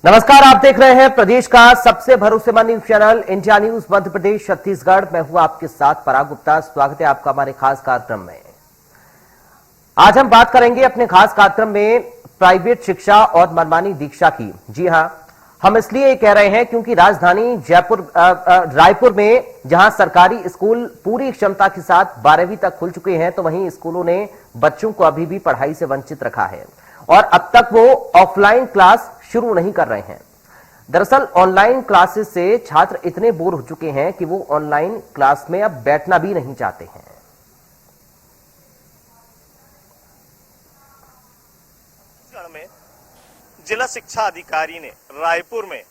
नमस्कार, आप देख रहे हैं प्रदेश का सबसे भरोसेमंद news channel India news Madhya Pradesh Chhattisgarh. मैं हूं आपके साथ पराग गुप्ता। स्वागत है आपका हमारे खास कार्यक्रम में। आज हम बात करेंगे अपने खास कार्यक्रम में प्राइवेट शिक्षा और मनमानी दीक्षा की। जी हां, हम इसलिए कह रहे हैं क्योंकि राजधानी रायपुर में जहां सरकारी स्कूल पूरी क्षमता के साथ 12वीं तक खुल चुके हैं, तो वहीं स्कूलों ने बच्चों को अभी भी पढ़ाई से वंचित रखा है और अब तक वो ऑफलाइन क्लास शुरू नहीं कर रहे हैं। दरअसल ऑनलाइन क्लासेस से छात्र इतने बोर हो चुके हैं कि वो ऑनलाइन क्लास में अब बैठना भी नहीं चाहते हैं। में जिला शिक्षा अधिकारी ने रायपुर में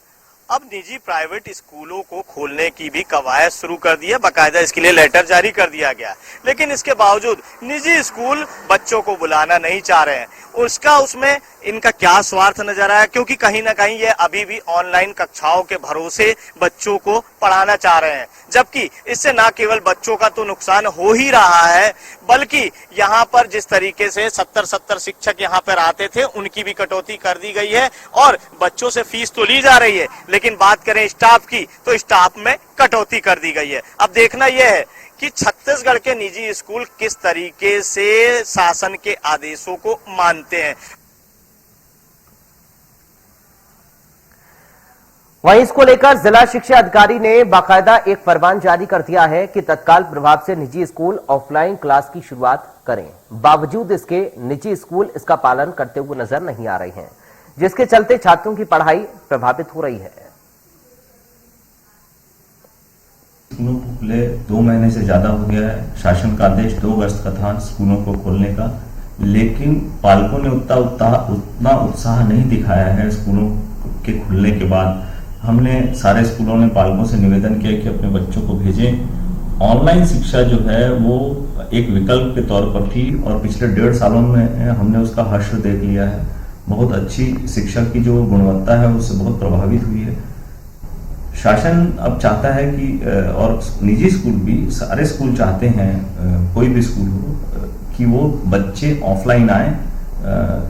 अब निजी प्राइवेट स्कूलों को खोलने की भी कवायद शुरू कर दी है। बाकायदा इसके लिए लेटर जारी कर दिया गया, लेकिन इसके बावजूद निजी स्कूल बच्चों को बुलाना नहीं चाह रहे हैं। उसमें इनका क्या स्वार्थ नजर आया, क्योंकि कहीं ना कहीं ये अभी भी ऑनलाइन कक्षाओं के भरोसे बच्चों को पढ़ाना चाह रहे हैं, जबकि इससे न केवल बच्चों का तो नुकसान हो ही रहा है, बल्कि यहाँ पर जिस तरीके से 70 शिक्षक यहाँ पर आते थे उनकी भी कटौती कर दी गई है और बच्चों से फीस तो ली जा रही है, लेकिन बात करें स्टाफ की तो स्टाफ में कटौती कर दी गई है। अब देखना यह है कि छत्तीसगढ़ के निजी स्कूल किस तरीके से शासन के आदेशों को मानते हैं। वहीं इसको लेकर जिला शिक्षा अधिकारी ने बाकायदा एक फरमान जारी कर दिया है कि तत्काल प्रभाव से निजी स्कूल ऑफलाइन क्लास की शुरुआत करें। बावजूद इसके निजी स्कूल इसका पालन करते हुए नजर नहीं आ रहे हैं, जिसके चलते छात्रों की पढ़ाई प्रभावित हो रही है। स्कूलों को खुले 2 महीने से ज्यादा हो गया है। शासन का आदेश 2 अगस्त का था स्कूलों को खोलने का, लेकिन पालकों ने उतना उत्साह नहीं दिखाया है। स्कूलों के खुलने के बाद हमने सारे स्कूलों ने पालकों से निवेदन किया कि अपने बच्चों को भेजें। ऑनलाइन शिक्षा जो है वो एक विकल्प के तौर पर थी और पिछले 1.5 सालों में हमने उसका हर्ष देख लिया है। बहुत अच्छी शिक्षा की जो गुणवत्ता है उससे बहुत प्रभावित हुई है। शासन अब चाहता है कि और निजी स्कूल भी, सारे स्कूल चाहते हैं, कोई भी स्कूल हो, कि वो बच्चे ऑफलाइन आए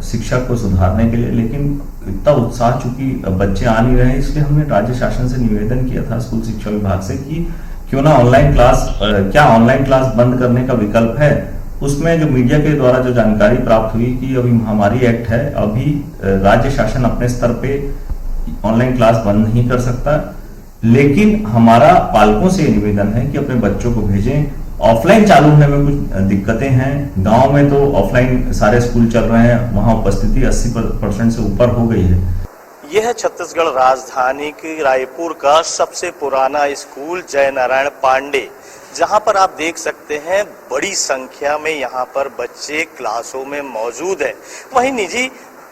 शिक्षा को सुधारने के लिए, लेकिन इतना उत्साह चूंकि बच्चे आ नहीं रहे, इसलिए हमने राज्य शासन से निवेदन किया था स्कूल शिक्षा विभाग से कि क्यों ना ऑनलाइन क्लास, क्या ऑनलाइन क्लास बंद करने का विकल्प है। उसमें जो मीडिया के द्वारा जो जानकारी प्राप्त हुई कि अभी महामारी एक्ट है, अभी राज्य शासन अपने स्तर पे ऑनलाइन क्लास बंद नहीं कर सकता, लेकिन हमारा पालकों से निवेदन है कि अपने बच्चों को भेजें। ऑफलाइन चालू होने में कुछ दिक्कतें हैं। गांव में तो ऑफलाइन सारे स्कूल चल रहे हैं, वहां उपस्थिति 80% से ऊपर हो गई है। यह छत्तीसगढ़ राजधानी की रायपुर का सबसे पुराना स्कूल जय नारायण पांडे, जहां पर आप देख सकते हैं बड़ी संख्या में यहाँ पर बच्चे क्लासों में मौजूद हैं। वहीं निजी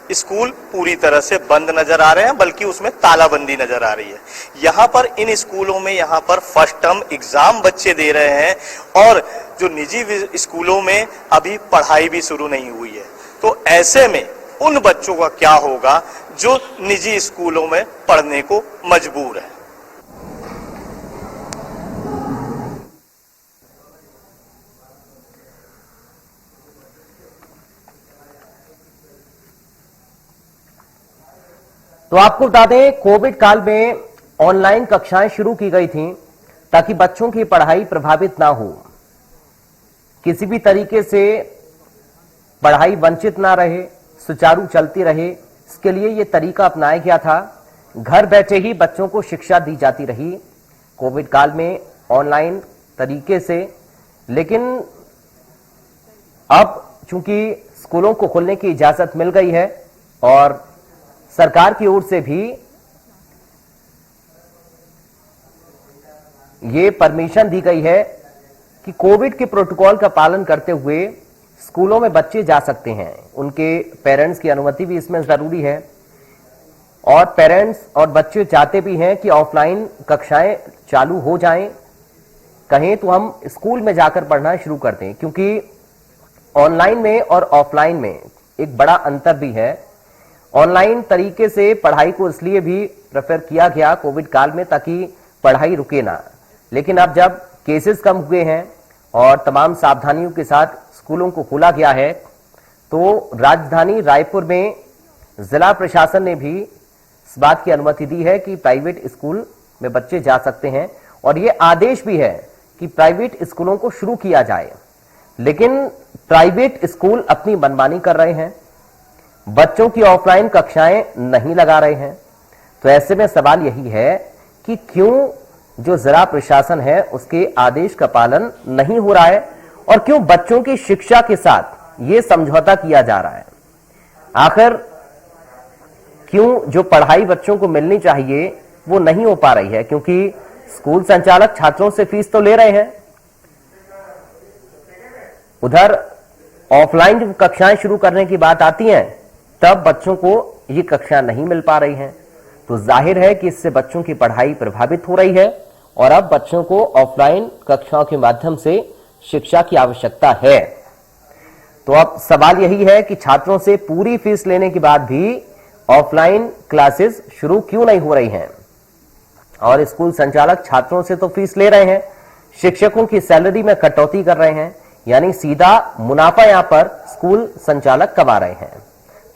स्कूल पूरी तरह से बंद नजर आ रहे हैं, बल्कि उसमें तालाबंदी नजर आ रही है। यहाँ पर इन स्कूलों में यहाँ पर फर्स्ट टर्म एग्जाम बच्चे दे रहे हैं और जो निजी स्कूलों में अभी पढ़ाई भी शुरू नहीं हुई है। तो ऐसे में उन बच्चों का क्या होगा जो निजी स्कूलों में पढ़ने को मजबूर है। तो आपको बता दें, कोविड काल में ऑनलाइन कक्षाएं शुरू की गई थीं ताकि बच्चों की पढ़ाई प्रभावित ना हो, किसी भी तरीके से पढ़ाई वंचित ना रहे, सुचारू चलती रहे। इसके लिए यह तरीका अपनाया गया था। घर बैठे ही बच्चों को शिक्षा दी जाती रही कोविड काल में ऑनलाइन तरीके से। लेकिन अब चूंकि स्कूलों को खोलने की इजाजत मिल गई है और सरकार की ओर से भी ये परमिशन दी गई है कि कोविड के प्रोटोकॉल का पालन करते हुए स्कूलों में बच्चे जा सकते हैं। उनके पेरेंट्स की अनुमति भी इसमें जरूरी है और पेरेंट्स और बच्चे चाहते भी हैं कि ऑफलाइन कक्षाएं चालू हो जाएं। कहें तो हम स्कूल में जाकर पढ़ना शुरू कर दें, क्योंकि ऑनलाइन में और ऑफलाइन में एक बड़ा अंतर भी है। ऑनलाइन तरीके से पढ़ाई को इसलिए भी प्रेफर किया गया कोविड काल में ताकि पढ़ाई रुके ना, लेकिन अब जब केसेस कम हुए हैं और तमाम सावधानियों के साथ स्कूलों को खोला गया है, तो राजधानी रायपुर में जिला प्रशासन ने भी इस बात की अनुमति दी है कि प्राइवेट स्कूल में बच्चे जा सकते हैं और यह आदेश भी है कि प्राइवेट स्कूलों को शुरू किया जाए। लेकिन प्राइवेट स्कूल अपनी मनमानी कर रहे हैं, बच्चों की ऑफलाइन कक्षाएं नहीं लगा रहे हैं। तो ऐसे में सवाल यही है कि क्यों जो जिला प्रशासन है उसके आदेश का पालन नहीं हो रहा है और क्यों बच्चों की शिक्षा के साथ यह समझौता किया जा रहा है। आखिर क्यों जो पढ़ाई बच्चों को मिलनी चाहिए वो नहीं हो पा रही है, क्योंकि स्कूल संचालक छात्रों से फीस तो ले रहे हैं, उधर ऑफलाइन जब कक्षाएं शुरू करने की बात आती है तब बच्चों को ये कक्षा नहीं मिल पा रही है। तो जाहिर है कि इससे बच्चों की पढ़ाई प्रभावित हो रही है और अब बच्चों को ऑफलाइन कक्षाओं के माध्यम से शिक्षा की आवश्यकता है। तो अब सवाल यही है कि छात्रों से पूरी फीस लेने के बाद भी ऑफलाइन क्लासेस शुरू क्यों नहीं हो रही हैं और स्कूल संचालक छात्रों से तो फीस ले रहे हैं, शिक्षकों की सैलरी में कटौती कर रहे हैं, यानी सीधा मुनाफा यहां पर स्कूल संचालक कमा रहे हैं।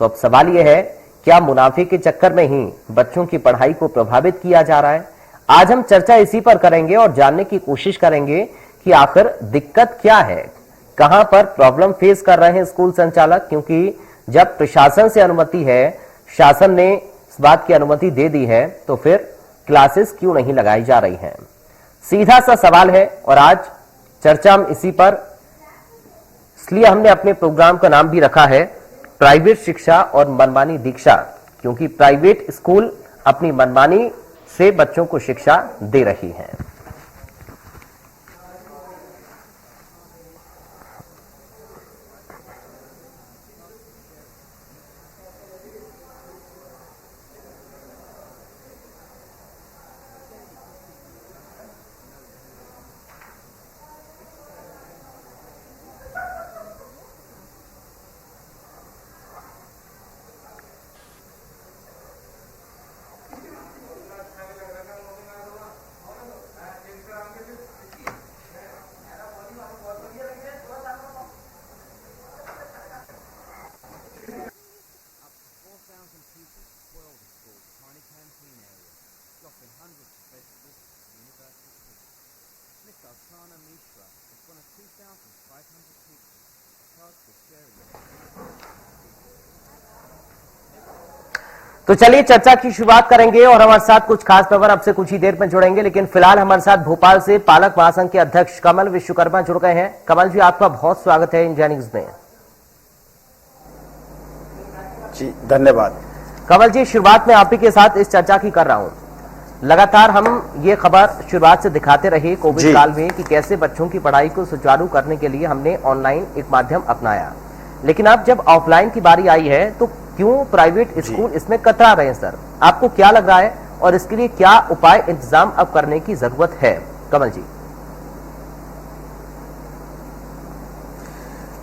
तो अब सवाल यह है, क्या मुनाफे के चक्कर में ही बच्चों की पढ़ाई को प्रभावित किया जा रहा है? आज हम चर्चा इसी पर करेंगे और जानने की कोशिश करेंगे कि आखिर दिक्कत क्या है, कहां पर प्रॉब्लम फेस कर रहे हैं स्कूल संचालक। क्योंकि जब प्रशासन से अनुमति है, शासन ने इस बात की अनुमति दे दी है, तो फिर क्लासेस क्यों नहीं लगाई जा रही हैं? सीधा सा सवाल है और आज चर्चा हम इसी पर, इसलिए हमने अपने प्रोग्राम का नाम भी रखा है प्राइवेट शिक्षा और मनमानी दीक्षा, क्योंकि प्राइवेट स्कूल अपनी मनमानी से बच्चों को शिक्षा दे रही हैं। तो चलिए चर्चा की शुरुआत करेंगे और हमारे साथ कुछ खास खबर अब से कुछ ही देर में जुड़ेंगे। लेकिन फिलहाल हमारे साथ भोपाल से पालक महासंघ के अध्यक्ष कमल विश्वकर्मा जुड़ गए हैं। कमल जी, आपका बहुत स्वागत है इंडिया न्यूज में। जी धन्यवाद। कमल जी, शुरुआत में आप ही के साथ इस चर्चा की कर रहा हूं। लगातार हम ये खबर शुरुआत से दिखाते रहे कोविड काल में कि कैसे बच्चों की पढ़ाई को सुचारू करने के लिए हमने ऑनलाइन एक माध्यम अपनाया, लेकिन अब जब ऑफलाइन की बारी आई है तो क्यों प्राइवेट स्कूल इसमें कतरा रहे हैं? सर, आपको क्या लग रहा है और इसके लिए क्या उपाय इंतजाम अब करने की जरूरत है? कमल जी,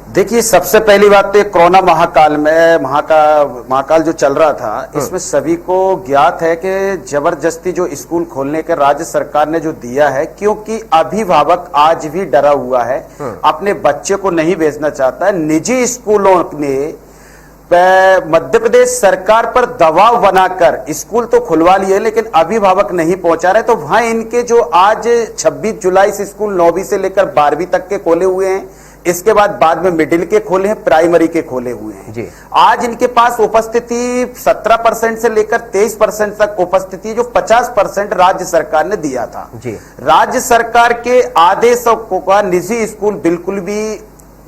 देखिए, सबसे पहली बात तो कोरोना महाकाल में महाकाल जो चल रहा था, इसमें सभी को ज्ञात है कि जबरदस्ती जो स्कूल खोलने के राज्य सरकार ने जो दिया है, क्योंकि अभिभावक आज भी डरा हुआ है, अपने बच्चे को नहीं भेजना चाहता है। निजी स्कूलों ने मध्य प्रदेश सरकार पर दबाव बनाकर स्कूल तो खुलवा लिए, लेकिन अभिभावक नहीं पहुंचा रहे। तो वहां इनके जो आज 26 जुलाई से स्कूल 9वीं से लेकर 12वीं तक के खोले हुए हैं, इसके बाद में मिडिल के खोले हैं, प्राइमरी के खोले हुए हैं जी। आज इनके पास उपस्थिति 17% से लेकर 23% तक उपस्थिति, जो 50% राज्य सरकार ने दिया था जी। राज्य सरकार के आदेशों को निजी स्कूल बिल्कुल भी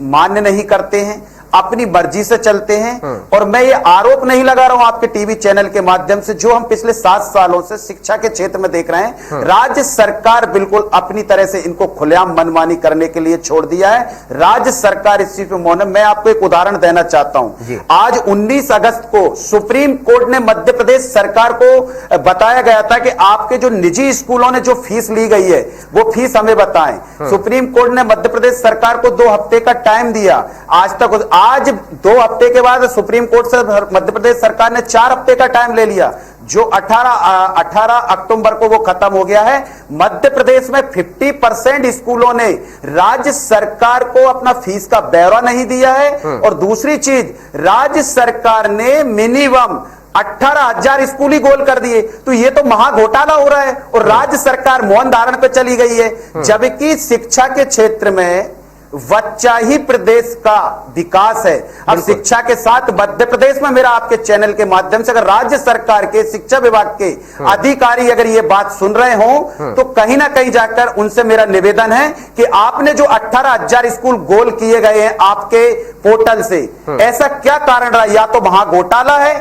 मान्य नहीं करते हैं, अपनी मर्जी से चलते हैं। और मैं ये आरोप नहीं लगा रहा हूं आपके टीवी चैनल के माध्यम से, जो हम पिछले 7 सालों से शिक्षा के क्षेत्र में देख रहे हैं, राज्य सरकार बिल्कुल अपनी तरह से इनको खुलेआम मनमानी करने के लिए छोड़ दिया है। राज्य सरकार इस चीज पे मौन है। मैं आपको एक उदाहरण देना चाहता हूं। आज 19 अगस्त को सुप्रीम कोर्ट ने मध्य प्रदेश सरकार को बताया गया था कि आपके जो निजी स्कूलों ने जो फीस ली गई है वो फीस हमें बताएं। सुप्रीम कोर्ट ने मध्य प्रदेश सरकार को 2 हफ्ते का टाइम दिया। आज 2 हफ्ते के बाद सुप्रीम कोर्ट से मध्य प्रदेश सरकार ने 4 हफ्ते का टाइम ले लिया, जो 18 अक्टूबर को वो खत्म हो गया है। मध्य प्रदेश में 50% स्कूलों ने राज्य सरकार को अपना फीस का ब्यौरा नहीं दिया है। और दूसरी चीज, राज्य सरकार ने मिनिमम 18,000 स्कूल ही गोल कर दिए। तो ये तो महा घोटाला हो रहा है और राज्य सरकार मौन धारण पे चली गई है, जबकि शिक्षा के क्षेत्र में बच्चा ही प्रदेश का विकास है। अब शिक्षा के साथ मध्य प्रदेश में मेरा आपके चैनल के माध्यम से अगर राज्य सरकार के शिक्षा विभाग के अधिकारी अगर ये बात सुन रहे हो तो कहीं ना कहीं जाकर उनसे मेरा निवेदन है कि आपने जो 18,000 स्कूल गोल किए गए हैं आपके पोर्टल से, ऐसा क्या कारण रहा? या तो वहां घोटाला है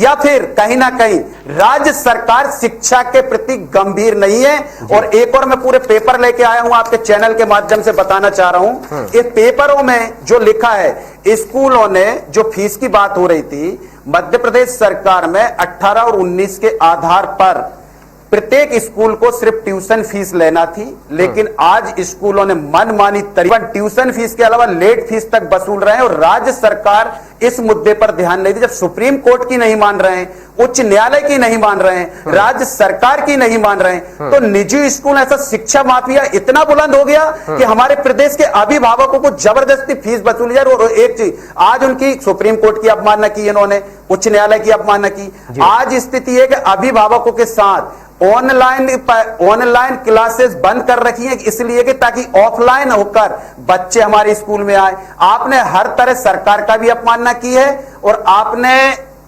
या फिर कहीं ना कहीं राज्य सरकार शिक्षा के प्रति गंभीर नहीं है। और एक और मैं पूरे पेपर लेके आया हूं आपके चैनल के माध्यम से बताना चाह रहा हूं, ये पेपरों में जो लिखा है, स्कूलों ने जो फीस की बात हो रही थी, मध्य प्रदेश सरकार में 18 और 19 के आधार पर प्रत्येक स्कूल को सिर्फ ट्यूशन फीस लेना थी, लेकिन आज स्कूलों ने मनमानी तरीके ट्यूशन फीस के अलावा लेट फीस तक वसूल रहे हैं और राज्य सरकार इस मुद्दे पर ध्यान नहीं दी। जब सुप्रीम कोर्ट की नहीं मान रहे हैं, उच्च न्यायालय की नहीं मान रहे हैं, राज्य सरकार की नहीं मान रहे हैं, तो निजी स्कूल ऐसा शिक्षा माफिया इतना बुलंद हो गया कि हमारे प्रदेश के अभिभावकों को जबरदस्ती फीस वसूली जाए। और एक चीज, आज उनकी सुप्रीम कोर्ट की अवमानना की इन्होंने, उच्च न्यायालय की अवमानना की। आज स्थिति है कि अभिभावकों के साथ ऑनलाइन क्लासेस बंद कर रखी हैं, इसलिए कि ताकि ऑफलाइन होकर बच्चे हमारे स्कूल में आए। आपने हर तरह सरकार का भी अपमानना की है और आपने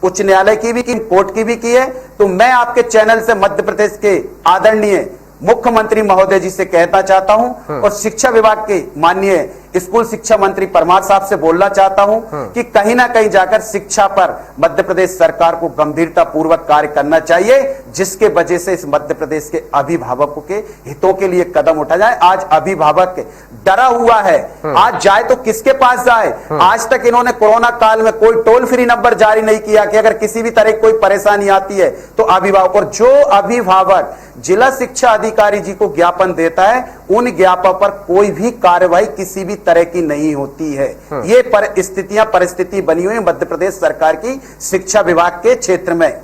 उच्च न्यायालय की भी की, कोर्ट की भी की है। तो मैं आपके चैनल से मध्य प्रदेश के आदरणीय मुख्यमंत्री महोदय जी से कहना चाहता हूं और शिक्षा विभाग के माननीय स्कूल शिक्षा मंत्री परमार साहब से बोलना चाहता हूं कि कहीं ना कहीं जाकर शिक्षा पर मध्य प्रदेश सरकार को गंभीरता पूर्वक कार्य करना चाहिए, जिसके वजह से इस मध्य प्रदेश के अभिभावकों के हितों के लिए कदम उठा जाए। आज अभिभावक डरा हुआ है, आज जाए तो किसके पास जाए? आज तक इन्होंने कोरोना काल में कोई टोल फ्री नंबर जारी नहीं किया कि अगर किसी भी तरह की कोई परेशानी आती है तो अभिभावक, और जो अभिभावक जिला शिक्षा अधिकारी जी को ज्ञापन देता है उन ज्ञापन पर कोई भी कार्रवाई किसी भी तरह की नहीं होती है। ये परिस्थिति बनी हुई है मध्य प्रदेश सरकार की शिक्षा विभाग के क्षेत्र में।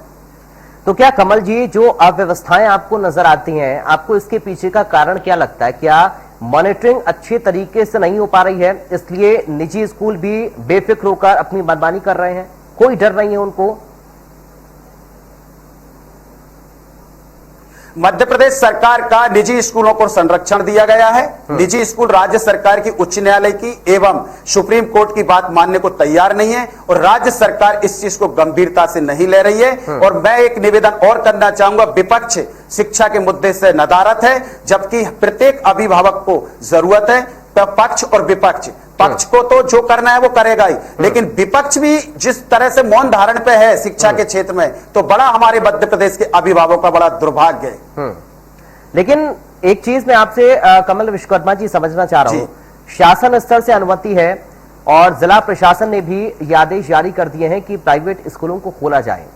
तो क्या कमल जी, जो अव्यवस्थाएं आपको नजर आती हैं, आपको इसके पीछे का कारण क्या लगता है? क्या मॉनिटरिंग अच्छे तरीके से नहीं हो पा रही है, इसलिए निजी स्कूल भी बेफिक्र होकर अपनी मनमानी कर रहे हैं, कोई डर नहीं है उनको? मध्य प्रदेश सरकार का निजी स्कूलों को संरक्षण दिया गया है। निजी स्कूल राज्य सरकार की, उच्च न्यायालय की एवं सुप्रीम कोर्ट की बात मानने को तैयार नहीं है और राज्य सरकार इस चीज को गंभीरता से नहीं ले रही है। और मैं एक निवेदन और करना चाहूंगा, विपक्ष शिक्षा के मुद्दे से नदारद है, जबकि प्रत्येक अभिभावक को जरूरत है। पक्ष और विपक्ष, पक्ष को तो जो करना है वो करेगा ही, लेकिन विपक्ष भी जिस तरह से मौन धारण पे है शिक्षा के क्षेत्र में, तो बड़ा हमारे मध्य प्रदेश के अभिभावकों का बड़ा दुर्भाग्य है। लेकिन एक चीज मैं आपसे कमल विश्वकर्मा जी समझना चाह रहा हूं, शासन स्तर से अनुमति है और जिला प्रशासन ने भी ये आदेश जारी कर दिए हैं कि प्राइवेट स्कूलों को खोला जाए।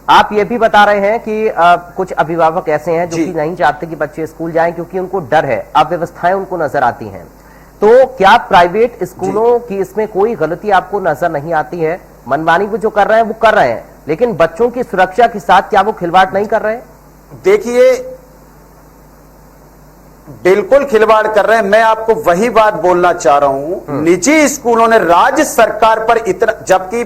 आप ये भी बता रहे हैं कि कुछ अभिभावक ऐसे हैं जो कि नहीं चाहते कि बच्चे स्कूल जाएं क्योंकि उनको डर है, अव्यवस्थाएं उनको नजर आती हैं। तो क्या प्राइवेट स्कूलों की इसमें कोई गलती आपको नजर नहीं आती है? मनमानी वो जो कर रहे हैं वो कर रहे हैं, लेकिन बच्चों की सुरक्षा के साथ क्या वो खिलवाड़ नहीं कर रहे हैं? देखिए, बिल्कुल खिलवाड़ कर रहे हैं। मैं आपको वही बात बोलना चाह रहा हूं, निजी स्कूलों ने राज्य सरकार पर इतना, जबकि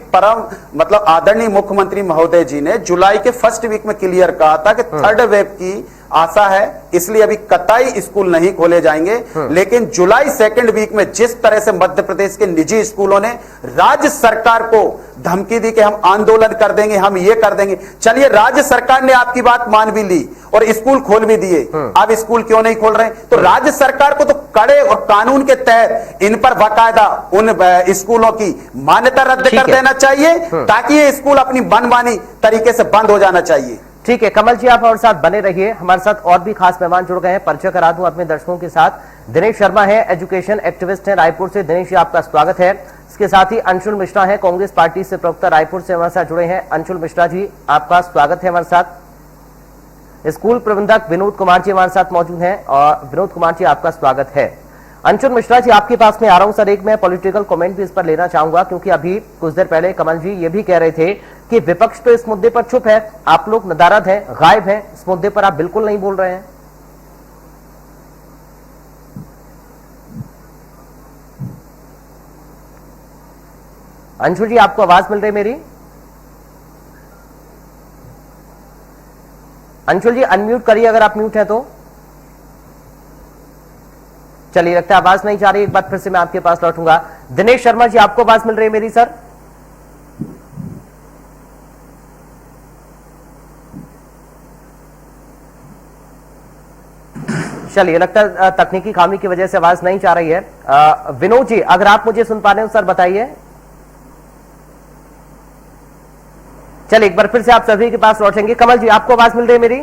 मतलब आदरणीय मुख्यमंत्री महोदय जी ने जुलाई के फर्स्ट वीक में क्लियर कहा था कि थर्ड वेव की आशा है, इसलिए अभी कतई स्कूल नहीं खोले जाएंगे। लेकिन जुलाई सेकंड वीक में जिस तरह से मध्य प्रदेश के निजी स्कूलों ने राज्य सरकार को धमकी दी कि हम आंदोलन कर देंगे, हम ये कर देंगे, चलिए राज्य सरकार ने आपकी बात मान भी ली और स्कूल खोल भी दिए, अब स्कूल क्यों नहीं खोल रहे? तो राज्य सरकार को तो कड़े और कानून के तहत इन पर बाकायदा उन स्कूलों की मान्यता रद्द कर देना चाहिए, ताकि ये स्कूल अपनी मनमानी तरीके से बंद हो जाना चाहिए। ठीक है कमल जी, आप हमारे साथ बने रहिए। हमारे साथ और भी खास मेहमान जुड़ गए हैं, परिचय करा दूं अपने दर्शकों के साथ। दिनेश शर्मा है, एजुकेशन एक्टिविस्ट हैं रायपुर से। दिनेश जी, आपका स्वागत है। इसके साथ ही अंशुल मिश्रा है, कांग्रेस पार्टी से प्रवक्ता, रायपुर से हमारे साथ जुड़े हैं। अंशुल मिश्रा जी, आपका स्वागत है हमारे साथ। स्कूल प्रबंधक विनोद कुमार जी हमारे साथ मौजूद हैं और विनोद कुमार जी, आपका स्वागत है। अंशुल मिश्रा जी, आपके पास में आ रहा हूं सर। एक मैं पॉलिटिकल कमेंट भी इस पर लेना चाहूंगा, क्योंकि अभी कुछ देर पहले कमल जी ये भी कह रहे थे कि विपक्ष तो इस मुद्दे पर चुप है, आप लोग नदारद हैं, गायब हैं, इस मुद्दे पर आप बिल्कुल नहीं बोल रहे हैं। अंशुल जी, आपको आवाज मिल रही है मेरी? अंशुल जी अनम्यूट करिए अगर आप म्यूट हैं तो। चलिए, लगता है आवाज नहीं जा रही, एक बार फिर से मैं आपके पास लौटूंगा। दिनेश शर्मा जी, आपको आवाज मिल रही है मेरी सर? चलिए, लगता है तकनीकी खामी की वजह से आवाज नहीं जा रही है। विनोद जी, अगर आप मुझे सुन पा रहे हो सर बताइए। चलिए, एक बार फिर से आप सभी के पास लौटेंगे। कमल जी, आपको आवाज मिल रही है मेरी?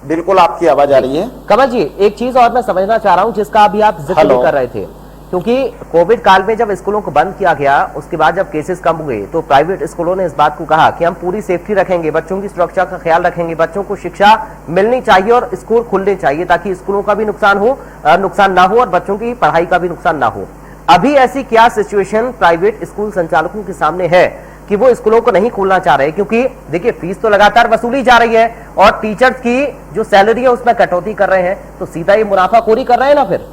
बिल्कुल आपकी आवाज आ रही है। कमल जी, एक चीज और मैं समझना चाह रहा हूं जिसका अभी आप जिक्र हेलो। भी कर रहे थे, क्योंकि कोविड काल में जब स्कूलों को बंद किया गया, उसके बाद जब केसेस कम हुए तो प्राइवेट स्कूलों ने इस बात को कहा कि हम पूरी सेफ्टी रखेंगे, बच्चों की सुरक्षा का ख्याल रखेंगे, बच्चों को शिक्षा मिलनी चाहिए और स्कूल खुलने चाहिए ताकि स्कूलों का भी नुकसान ना हो और बच्चों की पढ़ाई का भी नुकसान ना हो। अभी ऐसी क्या सिचुएशन प्राइवेट स्कूल संचालकों के सामने है कि वो स्कूलों को नहीं खोलना चाह रहे? क्योंकि देखिए, फीस तो लगातार वसूली जा रही है और टीचर्स की जो सैलरी है उसमें कटौती कर रहे हैं, तो सीधा ये मुनाफाखोरी कर रहे हैं ना फिर।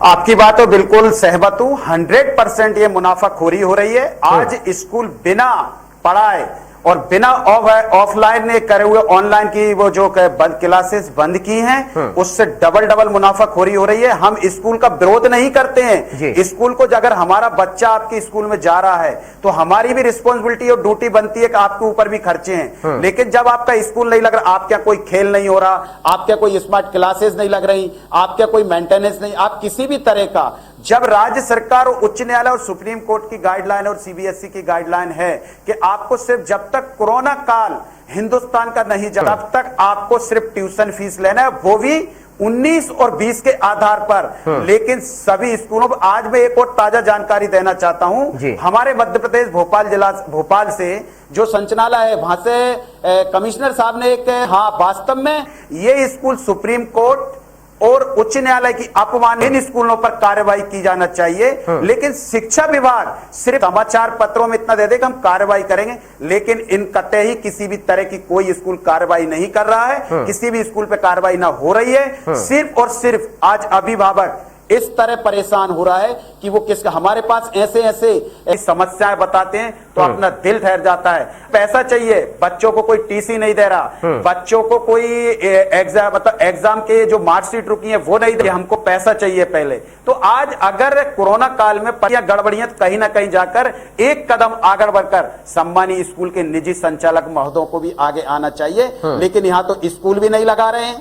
आपकी बात तो बिल्कुल सहमत हूं। 100% ये मुनाफाखोरी हो रही है। आज स्कूल बिना पढ़ाए और बिना ऑफलाइन ने करे हुए ऑनलाइन की वो जो क्लासेस बंद की हैं, उससे डबल मुनाफाखोरी हो रही है। हम स्कूल का विरोध नहीं करते हैं। स्कूल को अगर हमारा बच्चा आपके स्कूल में जा रहा है तो हमारी भी रिस्पॉन्सिबिलिटी और ड्यूटी बनती है कि आपके ऊपर भी खर्चे हैं। लेकिन जब आपका स्कूल नहीं लग रहा, आपके कोई खेल नहीं हो रहा, आपके कोई स्मार्ट क्लासेस नहीं लग रही, आपके कोई मेंटेनेंस नहीं, आप किसी भी तरह का, जब राज्य सरकार और उच्च न्यायालय और सुप्रीम कोर्ट की गाइडलाइन और सीबीएसई की गाइडलाइन है कि आपको सिर्फ जब तक कोरोना काल हिंदुस्तान का नहीं जा तब तक आपको सिर्फ ट्यूशन फीस लेना है, वो भी 19 और 20 के आधार पर। लेकिन सभी स्कूलों पर आज मैं एक और ताजा जानकारी देना चाहता हूं। हमारे मध्य प्रदेश भोपाल से जो संचालय है, वहां से कमिश्नर साहब ने एक वास्तव में ये स्कूल सुप्रीम कोर्ट और उच्च न्यायालय की अपमान, इन स्कूलों पर कार्रवाई की जाना चाहिए। लेकिन शिक्षा विभाग सिर्फ समाचार पत्रों में इतना दे दे कि हम कार्रवाई करेंगे, लेकिन इन कतई किसी भी तरह की कोई स्कूल कार्रवाई नहीं कर रहा है। किसी भी स्कूल पे कार्रवाई ना हो रही है। सिर्फ और सिर्फ आज अभिभावक इस तरह परेशान हो रहा है कि वो हमारे पास ऐसे समस्याएं बताते हैं तो अपना दिल ठहर जाता है। पैसा चाहिए, बच्चों को कोई टीसी नहीं दे रहा, बच्चों को कोई एग्जाम के जो मार्कशीट रुकी है वो नहीं दे, हमको पैसा चाहिए पहले। तो आज अगर कोरोना काल में गड़बड़ियां कहीं ना कहीं जाकर एक कदम आगे बढ़कर सम्मानीय स्कूल के निजी संचालक महोदयों को भी आगे आना चाहिए। लेकिन यहाँ तो स्कूल भी नहीं लगा रहे हैं,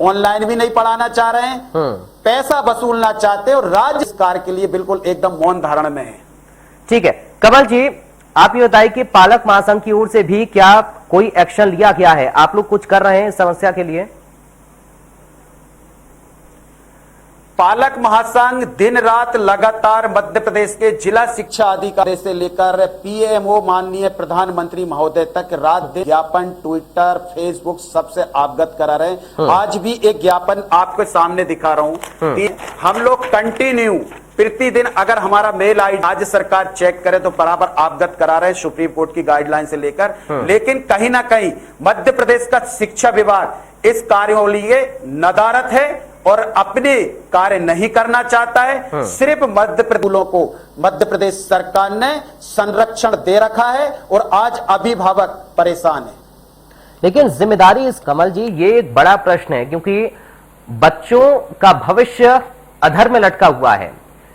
ऑनलाइन भी नहीं पढ़ाना चाह रहे हैं, पैसा वसूलना चाहते हैं और राज्य सरकार के लिए बिल्कुल एकदम मौन धारण में है। ठीक है कमल जी, आप ये बताइए कि पालक महासंघ की ओर से भी क्या कोई एक्शन लिया गया है? आप लोग कुछ कर रहे हैं इस समस्या के लिए? पालक महासंघ दिन रात लगातार मध्य प्रदेश के जिला शिक्षा अधिकारी से लेकर पीएमओ माननीय प्रधानमंत्री महोदय तक रात दिन ज्ञापन ट्विटर फेसबुक सबसे अवगत करा रहे हैं। आज भी एक ज्ञापन आपके सामने दिखा रहा हूं। हम लोग कंटिन्यू प्रतिदिन अगर हमारा मेल आई राज्य सरकार चेक करे तो बराबर अवगत करा रहे हैं सुप्रीम कोर्ट की गाइडलाइन से लेकर। लेकिन कहीं ना कहीं मध्य प्रदेश का शिक्षा विभाग इस कार्यों के लिए नदारत है और अपने कार्य नहीं करना चाहता है। सिर्फ स्कूलों को मध्य प्रदेश सरकार ने संरक्षण दे रखा है और आज अभिभावक परेशान है। लेकिन जिम्मेदारी इस कमल जी, ये एक बड़ा प्रश्न है क्योंकि बच्चों का भविष्य अधर में लटका हुआ है।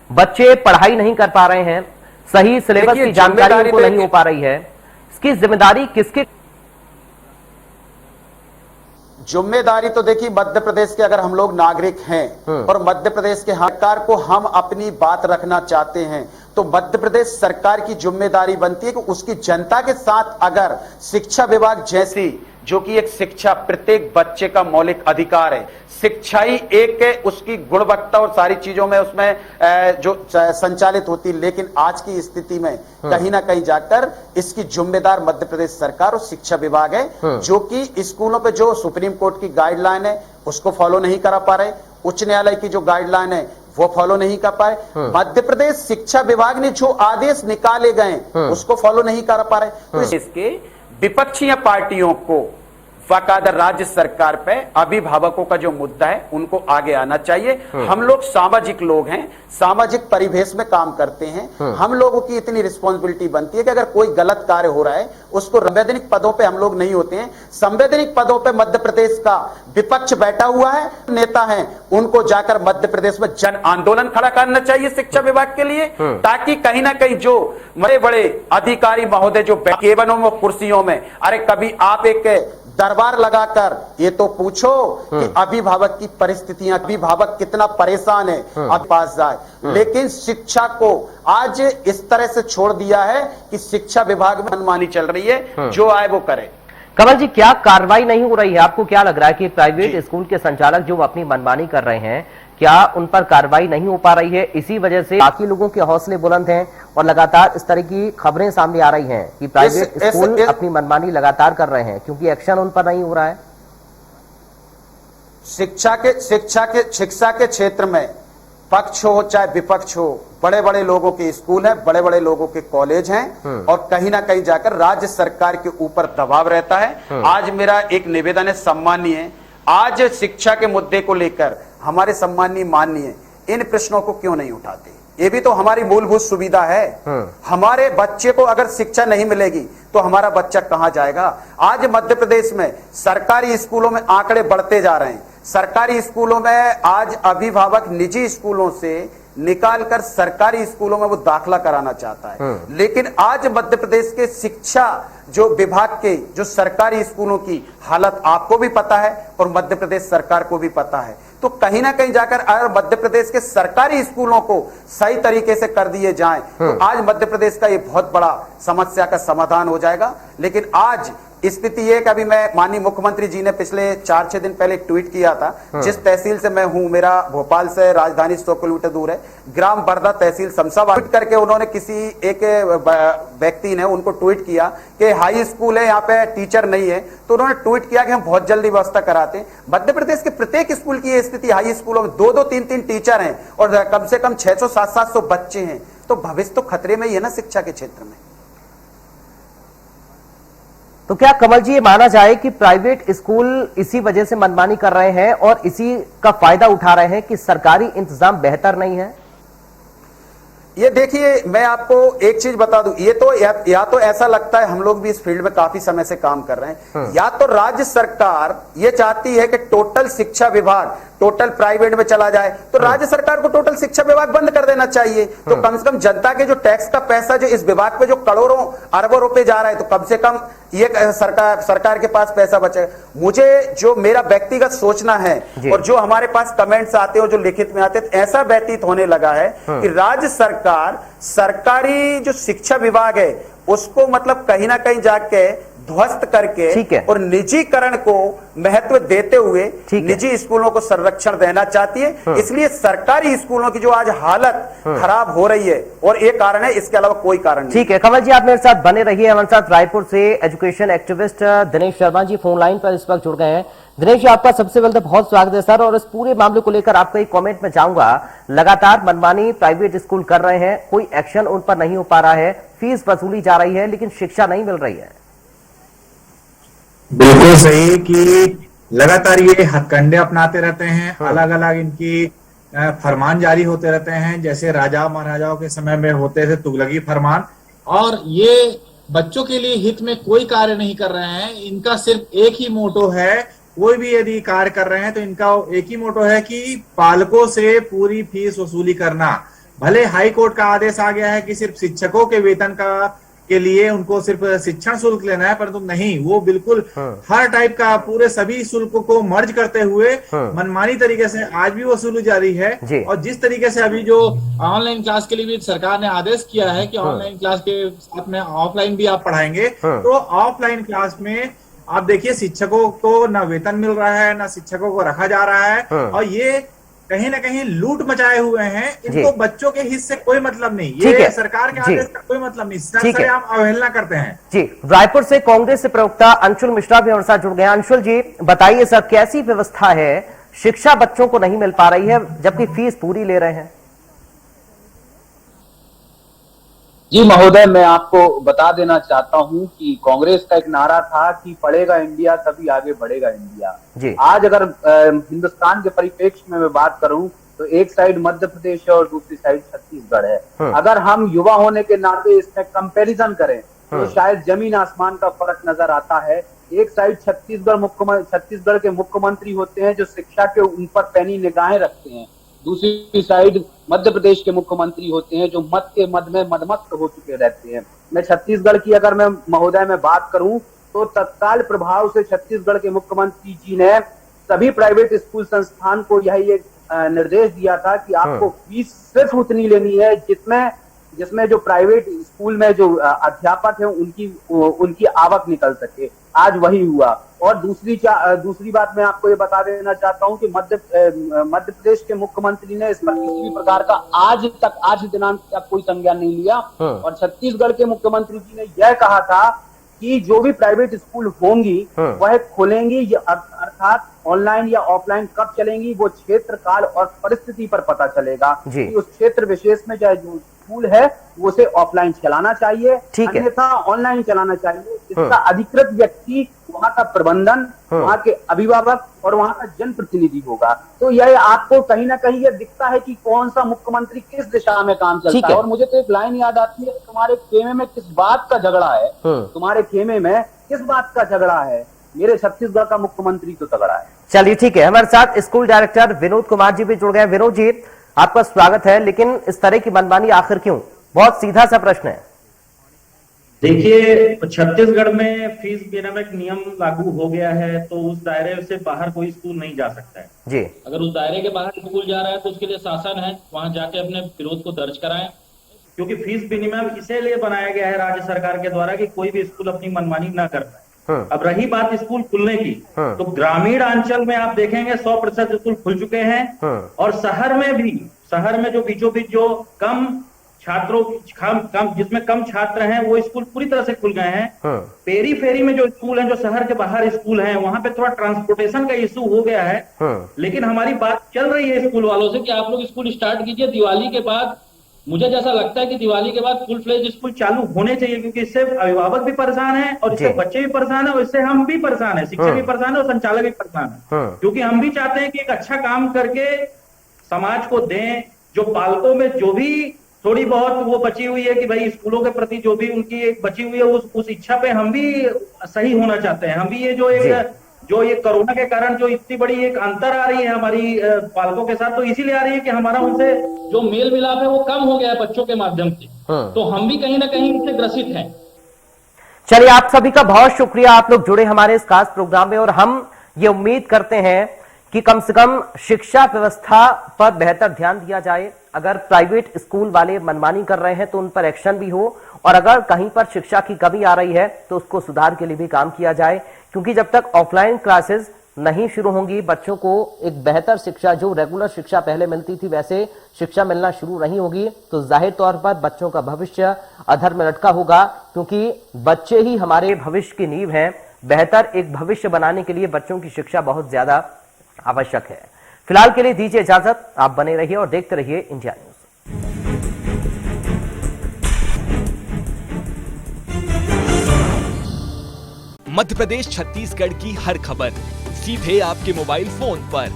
बच्चे पढ़ाई नहीं कर पा रहे हैं, सही सिलेबस की जानकारी उनको नहीं हो पा रही है। इसकी जिम्मेदारी किसकी? जिम्मेदारी तो देखिए मध्य प्रदेश के अगर हम लोग नागरिक हैं और मध्य प्रदेश के सरकार को हम अपनी बात रखना चाहते हैं तो मध्य प्रदेश सरकार की जिम्मेदारी बनती है कि उसकी जनता के साथ अगर शिक्षा विभाग जैसी जो कि एक शिक्षा प्रत्येक बच्चे का मौलिक अधिकार है, शिक्षा ही एक है, उसकी गुणवत्ता और सारी चीजों में उसमें जो संचालित होती, लेकिन आज की स्थिति में कहीं ना कहीं जाकर इसकी जिम्मेदार मध्य प्रदेश सरकार और शिक्षा विभाग है, जो कि स्कूलों पे जो सुप्रीम कोर्ट की गाइडलाइन है उसको फॉलो नहीं करा पा रहे, उच्च न्यायालय की जो गाइडलाइन है वो फॉलो नहीं कर पाए, मध्य प्रदेश शिक्षा विभाग ने जो आदेश निकाले गए उसको फॉलो नहीं कर पा रहे। तो इसके विपक्षी पार्टियों को बाकायदा राज्य सरकार पे अभिभावकों का जो मुद्दा है उनको आगे आना चाहिए। हम लोग सामाजिक लोग हैं, सामाजिक परिवेश में काम करते हैं, हम लोगों की इतनी रिस्पॉन्सिबिलिटी बनती है कि अगर कोई गलत कार्य हो रहा है उसको संवैधानिक पदों पे हम लोग नहीं होते हैं। संवैधानिक पदों पे मध्य प्रदेश का विपक्ष बैठा हुआ है, नेता हैं, उनको जाकर मध्य प्रदेश में जन आंदोलन खड़ा करना चाहिए शिक्षा विभाग के लिए, ताकि कहीं ना कहीं जो बड़े बड़े अधिकारी महोदय जो केवनों में कुर्सियों में, अरे कभी आप एक दरबार लगाकर ये तो पूछो कि अभिभावक की परिस्थितियां, अभिभावक कितना परेशान है, अब पास जाए। लेकिन शिक्षा को आज इस तरह से छोड़ दिया है कि शिक्षा विभाग में मनमानी चल रही है, जो आए वो करे। कमल जी, क्या कार्रवाई नहीं हो रही है? आपको क्या लग रहा है कि प्राइवेट स्कूल के संचालक जो अपनी मनमानी कर रहे हैं, क्या उन पर कार्रवाई नहीं हो पा रही है? इसी वजह से बाकी लोगों के हौसले बुलंद हैं और लगातार इस तरह की खबरें सामने आ रही हैं कि प्राइवेट स्कूल अपनी मनमानी लगातार कर रहे हैं क्योंकि एक्शन उन पर नहीं हो रहा है। शिक्षा के क्षेत्र में पक्ष हो चाहे विपक्ष हो, बड़े बड़े लोगों के स्कूल हैं, बड़े बड़े लोगों के कॉलेज हैं और कहीं ना कहीं जाकर राज्य सरकार के ऊपर दबाव रहता है। आज मेरा एक निवेदन है सम्मानीय, आज शिक्षा के मुद्दे को लेकर हमारे सम्मानीय माननीय इन प्रश्नों को क्यों नहीं उठाते? ये भी तो हमारी मूलभूत सुविधा है। हमारे बच्चे को अगर शिक्षा नहीं मिलेगी तो हमारा बच्चा कहां जाएगा? आज मध्य प्रदेश में सरकारी स्कूलों में आंकड़े बढ़ते जा रहे हैं। सरकारी स्कूलों में आज अभिभावक निजी स्कूलों से निकालकर सरकारी स्कूलों में वो दाखला कराना चाहता है। लेकिन आज मध्य प्रदेश के शिक्षा जो विभाग के जो सरकारी स्कूलों की हालत आपको भी पता है और मध्य प्रदेश सरकार को भी पता है। तो कहीं ना कहीं जाकर अगर मध्य प्रदेश के सरकारी स्कूलों को सही तरीके से कर दिए जाएं तो आज मध्य प्रदेश का ये बहुत बड़ा समस्या का समाधान हो जाएगा। लेकिन आज स्थिति ये कि अभी मैं माननीय मुख्यमंत्री जी ने पिछले 4-6 दिन पहले एक ट्वीट किया था, जिस तहसील से मैं हूं, मेरा भोपाल से राजधानी 100 किलोमीटर दूर है, ग्राम बरदा तहसील शमशाबाद, ट्वीट करके उन्होंने किसी एक व्यक्ति ने उनको ट्वीट किया कि हाई स्कूल है, यहाँ पे टीचर नहीं है, तो उन्होंने ट्वीट किया कि हम बहुत जल्दी व्यवस्था कराते हैं। मध्य प्रदेश के प्रत्येक स्कूल की ये स्थिति, हाई स्कूलों में 2-2, 3-3 टीचर हैं और कम से कम 600-700 बच्चे हैं, तो भविष्य तो खतरे में ही है ना शिक्षा के क्षेत्र में। तो क्या कमल जी ये माना जाए कि प्राइवेट स्कूल इसी वजह से मनमानी कर रहे हैं और इसी का फायदा उठा रहे हैं कि सरकारी इंतजाम बेहतर नहीं है? ये देखिए, मैं आपको एक चीज बता दूं, ये तो या तो ऐसा लगता है, हम लोग भी इस फील्ड में काफी समय से काम कर रहे हैं, या तो राज्य सरकार ये चाहती है कि टोटल शिक्षा विभाग टोटल प्राइवेट में चला जाए, तो राज्य सरकार को टोटल शिक्षा विभाग बंद कर देना चाहिए। तो कम से कम जनता के जो टैक्स का पैसा जो इस विभाग पे जो करोड़ों अरबों रुपए जा रहा है, तो कम से कम ये सरकार के पास पैसा बचेगा। मुझे जो मेरा व्यक्तिगत सोचना है और जो हमारे पास कमेंट्स आते हैं, जो लिखित में आते हैं, ऐसा व्यतीत होने लगा है कि राज्य सरकार सरकारी जो शिक्षा विभाग है उसको मतलब कहीं ना कहीं जाके ध्वस्त करके और निजीकरण को महत्व देते हुए निजी स्कूलों को संरक्षण देना चाहती है। इसलिए सरकारी स्कूलों की जो आज हालत खराब हो रही है और एक कारण है, इसके अलावा कोई कारण नहीं। ठीक है कमल जी, आप मेरे साथ बने रहिए। हमारे साथ रायपुर से education activist Dinesh Sharma ji phone line पर इस वक्त जुड़ गए हैं। दिनेश जी, आपका सबसे पहले बहुत स्वागत है सर, और इस पूरे मामले को लेकर आपका एक कमेंट में चाहूंगा। लगातार मनमानी प्राइवेट स्कूल कर रहे हैं, कोई एक्शन उन पर नहीं हो पा रहा है, फीस वसूली जा रही है लेकिन शिक्षा नहीं मिल रही है। बिल्कुल सही कि लगातार ये हथकंडे अपनाते रहते हैं, अलग अलग इनकी फरमान जारी होते रहते हैं, जैसे राजा महाराजाओं के समय में होते थे तुगलकी फरमान, और ये बच्चों के लिए हित में कोई कार्य नहीं कर रहे हैं। इनका सिर्फ एक ही मोटो है, कोई भी यदि कार्य कर रहे हैं तो इनका एक ही मोटो है कि पालकों से पूरी फीस वसूली करना। भले हाई कोर्ट का आदेश आ गया है कि सिर्फ शिक्षकों के वेतन के लिए उनको सिर्फ शिक्षण शुल्क लेना है, परंतु नहीं, वो बिल्कुल हर टाइप का पूरे सभी शुल्क को मर्ज करते हुए मनमानी तरीके से आज भी वसूली जारी है। और जिस तरीके से अभी जो ऑनलाइन क्लास के लिए भी सरकार ने आदेश किया है कि ऑनलाइन क्लास के साथ में ऑफलाइन भी आप पढ़ाएंगे, तो ऑफलाइन क्लास में आप देखिए शिक्षकों को ना वेतन मिल रहा है, ना शिक्षकों को रखा जा रहा है, और ये कहीं ना कहीं लूट मचाए हुए हैं। इनको बच्चों के हित से कोई मतलब नहीं, ये सरकार के आदेश का कोई मतलब नहीं, सरसरियाम अवहेलना करते हैं। जी, रायपुर से कांग्रेस से प्रवक्ता अंशुल मिश्रा भी हमारे साथ जुड़ गए हैं। अंशुल जी, बताइए सर, कैसी व्यवस्था है, शिक्षा बच्चों को नहीं मिल पा रही है जबकि फीस पूरी ले रहे हैं? जी महोदय, मैं आपको बता देना चाहता हूं कि कांग्रेस का एक नारा था कि पढ़ेगा इंडिया तभी आगे बढ़ेगा इंडिया। जी। आज अगर हिंदुस्तान के परिप्रेक्ष्य में मैं बात करूं तो एक साइड मध्य प्रदेश है और दूसरी साइड छत्तीसगढ़ है। अगर हम युवा होने के नाते इसमें कंपैरिजन करें तो शायद जमीन आसमान का फर्क नजर आता है। एक साइड छत्तीसगढ़ के मुख्यमंत्री होते हैं जो शिक्षा के उन पर पैनी निगाहें रखते हैं, दूसरी साइड मध्य प्रदेश के मुख्यमंत्री होते हैं जो मद के मद में मदमस्त हो चुके रहते हैं। मैं छत्तीसगढ़ की अगर मैं महोदय में बात करूं तो तत्काल प्रभाव से छत्तीसगढ़ के मुख्यमंत्री जी ने सभी प्राइवेट स्कूल संस्थान को यही एक निर्देश दिया था कि आपको फीस सिर्फ उतनी लेनी है जिसमें जो प्राइवेट स्कूल में जो अध्यापक है उनकी आवक निकल सके। आज वही हुआ। और दूसरी बात मैं आपको ये बता देना चाहता हूं कि मध्य प्रदेश के मुख्यमंत्री ने इस पर किसी भी प्रकार का आज दिनांक तक कोई संज्ञान नहीं लिया। और छत्तीसगढ़ के मुख्यमंत्री जी ने यह कहा था कि जो भी प्राइवेट स्कूल होंगी वह खोलेंगी, अर्थात ऑनलाइन या ऑफलाइन कब चलेंगी वो क्षेत्र काल और परिस्थिति पर पता चलेगा कि उस क्षेत्र विशेष में चाहे जो स्कूल है वो उसे ऑफलाइन चलाना चाहिए, अन्यथा ऑनलाइन चलाना चाहिए। इसका अधिकृत व्यक्ति वहां का प्रबंधन, वहां के अभिभावक और वहां का जनप्रतिनिधि होगा। तो यह आपको कहीं ना कहीं ये दिखता है कि कौन सा मुख्यमंत्री किस दिशा में काम चलता है। और मुझे तो एक लाइन याद आती है, तुम्हारे खेमे में किस बात का झगड़ा है, तुम्हारे खेमे में किस बात का झगड़ा है, मेरे छत्तीसगढ़ का मुख्यमंत्री तो तगड़ा है। चलिए ठीक है, हमारे साथ स्कूल डायरेक्टर विनोद कुमार जी भी जुड़ गए। विनोद जी, आपका स्वागत है। लेकिन इस तरह की मनमानी आखिर क्यों? बहुत सीधा सा प्रश्न है। देखिए, छत्तीसगढ़ में फीस विनिमय नियम लागू हो गया है तो उस दायरे से बाहर कोई स्कूल नहीं जा सकता है जी। अगर उस दायरे के बाहर स्कूल जा रहा है तो उसके लिए शासन है, वहां जाके अपने विरोध को दर्ज कराएं। क्योंकि फीस विनिमय इसीलिए बनाया गया है राज्य सरकार के द्वारा कि कोई भी स्कूल अपनी मनमानी ना कर पाए। अब रही बात स्कूल खुलने की, तो ग्रामीण अंचल में आप देखेंगे 100% स्कूल खुल चुके हैं। और शहर में जो बीचों बीच जो कम जिसमें कम छात्र हैं वो स्कूल पूरी तरह से खुल गए हैं। पेरी फेरी में जो स्कूल हैं, जो शहर के बाहर स्कूल हैं, वहां पे थोड़ा ट्रांसपोर्टेशन का इशू हो गया है। लेकिन हमारी बात चल रही है स्कूल वालों से कि आप लोग स्कूल स्टार्ट कीजिए। दिवाली के बाद मुझे जैसा लगता है कि दिवाली के बाद फुल फ्लेज स्कूल चालू होने चाहिए, क्योंकि इससे अभिभावक भी परेशान है और इससे बच्चे भी परेशान है और इससे हम भी परेशान है, शिक्षक भी परेशान है और संचालक भी परेशान है। क्योंकि हम भी चाहते हैं कि एक अच्छा काम करके समाज को दें। जो पालकों में जो भी थोड़ी बहुत वो बची हुई है कि भाई स्कूलों के प्रति जो भी उनकी एक बची हुई है उस इच्छा पे हम भी सही होना चाहते हैं। हम भी ये जो ये कोरोना के कारण जो इतनी बड़ी एक अंतर आ रही है हमारी पालकों के साथ, तो इसीलिए आ रही है कि हमारा उनसे जो मेल मिलाप है वो कम हो गया है बच्चों के माध्यम से। तो हम भी कहीं ना कहीं इससे ग्रसित हैं। चलिए, आप सभी का बहुत शुक्रिया, आप लोग जुड़े हमारे इस खास प्रोग्राम में। और हम ये उम्मीद करते हैं कि कम से कम शिक्षा व्यवस्था पर बेहतर ध्यान दिया जाए। अगर प्राइवेट स्कूल वाले मनमानी कर रहे हैं तो उन पर एक्शन भी हो, और अगर कहीं पर शिक्षा की कमी आ रही है तो उसको सुधार के लिए भी काम किया जाए। क्योंकि जब तक ऑफलाइन क्लासेस नहीं शुरू होंगी, बच्चों को एक बेहतर शिक्षा, जो रेगुलर शिक्षा पहले मिलती थी वैसे शिक्षा मिलना शुरू नहीं होगी, तो जाहिर तौर पर बच्चों का भविष्य अधर में लटका होगा। क्योंकि बच्चे ही हमारे भविष्य की नींव हैं। बेहतर एक भविष्य बनाने के लिए बच्चों की शिक्षा बहुत ज्यादा आवश्यक है। फिलहाल के लिए दीजिए इजाजत, आप बने रहिए और देखते रहिए इंडिया न्यूज। मध्य प्रदेश छत्तीसगढ़ की हर खबर सीधे आपके मोबाइल फोन पर,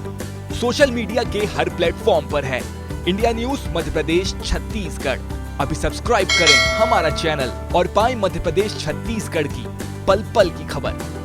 सोशल मीडिया के हर प्लेटफॉर्म पर है। इंडिया न्यूज मध्य प्रदेश छत्तीसगढ़, अभी सब्सक्राइब करें हमारा चैनल और पाएं मध्य प्रदेश छत्तीसगढ़ की पल पल की खबर।